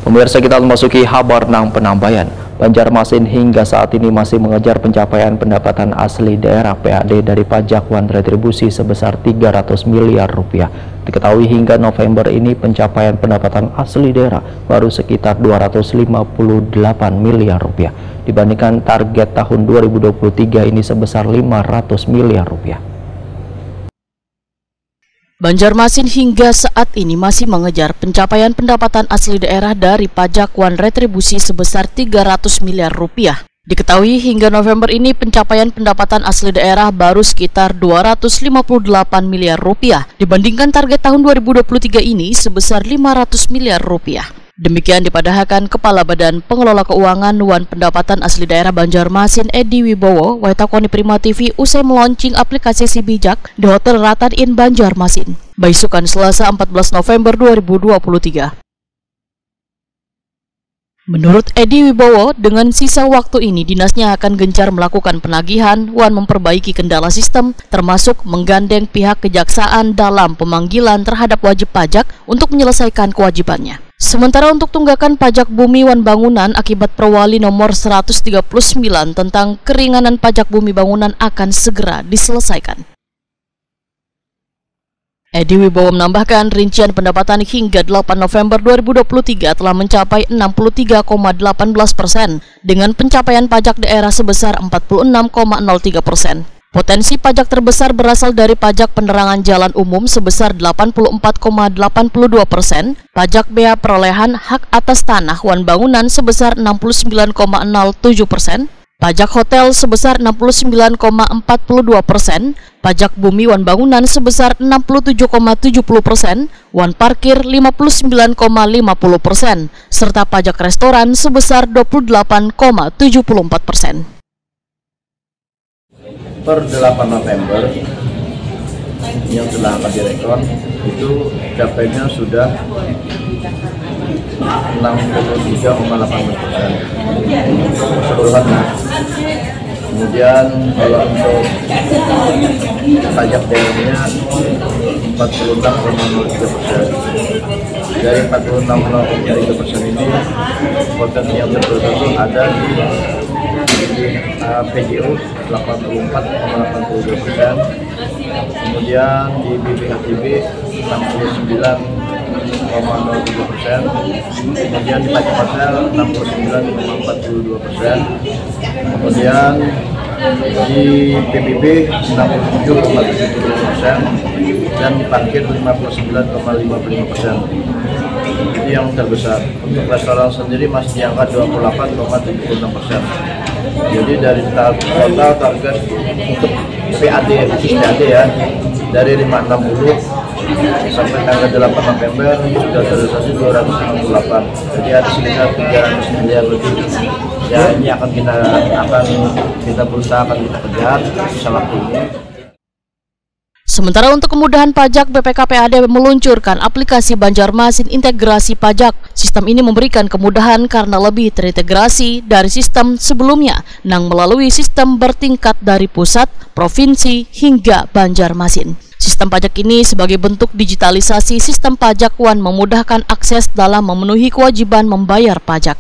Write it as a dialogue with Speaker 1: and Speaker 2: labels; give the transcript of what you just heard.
Speaker 1: Pemirsa, kita memasuki kabar nang penambahan. Banjarmasin hingga saat ini masih mengejar pencapaian pendapatan asli daerah PAD dari pajak wan retribusi sebesar 300 miliar rupiah. Diketahui hingga November ini pencapaian pendapatan asli daerah baru sekitar 258 miliar rupiah. Dibandingkan target tahun 2023 ini sebesar 500 miliar rupiah.
Speaker 2: Banjarmasin hingga saat ini masih mengejar pencapaian pendapatan asli daerah dari pajak wan retribusi sebesar 300 miliar rupiah. Diketahui hingga November ini pencapaian pendapatan asli daerah baru sekitar 258 miliar rupiah dibandingkan target tahun 2023 ini sebesar 500 miliar rupiah. Demikian dipadahkan Kepala Badan Pengelola Keuangan Wan Pendapatan Asli Daerah Banjarmasin Edi Wibowo Waitakoni Prima TV usai melaunching aplikasi Si Bijak di Hotel Ratan Inn Banjarmasin, Baisukan Selasa 14 November 2023. Menurut Edi Wibowo, dengan sisa waktu ini dinasnya akan gencar melakukan penagihan, Wan memperbaiki kendala sistem, termasuk menggandeng pihak kejaksaan dalam pemanggilan terhadap wajib pajak untuk menyelesaikan kewajibannya. Sementara untuk tunggakan pajak bumi wan bangunan akibat Perwali nomor 139 tentang keringanan pajak bumi bangunan akan segera diselesaikan. Edi Wibowo menambahkan rincian pendapatan hingga 8 November 2023 telah mencapai 63,18% dengan pencapaian pajak daerah sebesar 46,03%. Potensi pajak terbesar berasal dari pajak penerangan jalan umum sebesar 84,82%, pajak bea perolehan hak atas tanah wan bangunan sebesar 69,07%, pajak hotel sebesar 69,42%, pajak bumi wan bangunan sebesar 67,70%, wan parkir 59,50%, serta pajak restoran sebesar 28,74%.
Speaker 3: Per 8 November yang telah akan direkon itu capainya sudah 63,18% keseluruhannya. Kemudian kalau untuk pajak daerahnya 46,03%. Dari 46,03% ini potensi yang tertentu ada di PJU 84,82%, kemudian di BPHTB 69,03%, kemudian di pajak hotel 69,42%, kemudian di PBB 67,72% dan di parkir 59,55%. Itu yang terbesar. Untuk restoran sendiri masih di angka 28,76%. Jadi dari total target untuk PAD, khusus PAD ya, dari 560 sampai tanggal 8 November sudah terrealisasi 258. Jadi ada sekitar 300 miliar lebih. Ya, ini akan kita berusaha kita kejar bisa waktu ini.
Speaker 2: Sementara untuk kemudahan pajak, BPKPAD meluncurkan aplikasi Banjarmasin Integrasi Pajak. Sistem ini memberikan kemudahan karena lebih terintegrasi dari sistem sebelumnya, melalui sistem bertingkat dari pusat, provinsi, hingga Banjarmasin. Sistem pajak ini sebagai bentuk digitalisasi sistem pajak wan memudahkan akses dalam memenuhi kewajiban membayar pajak.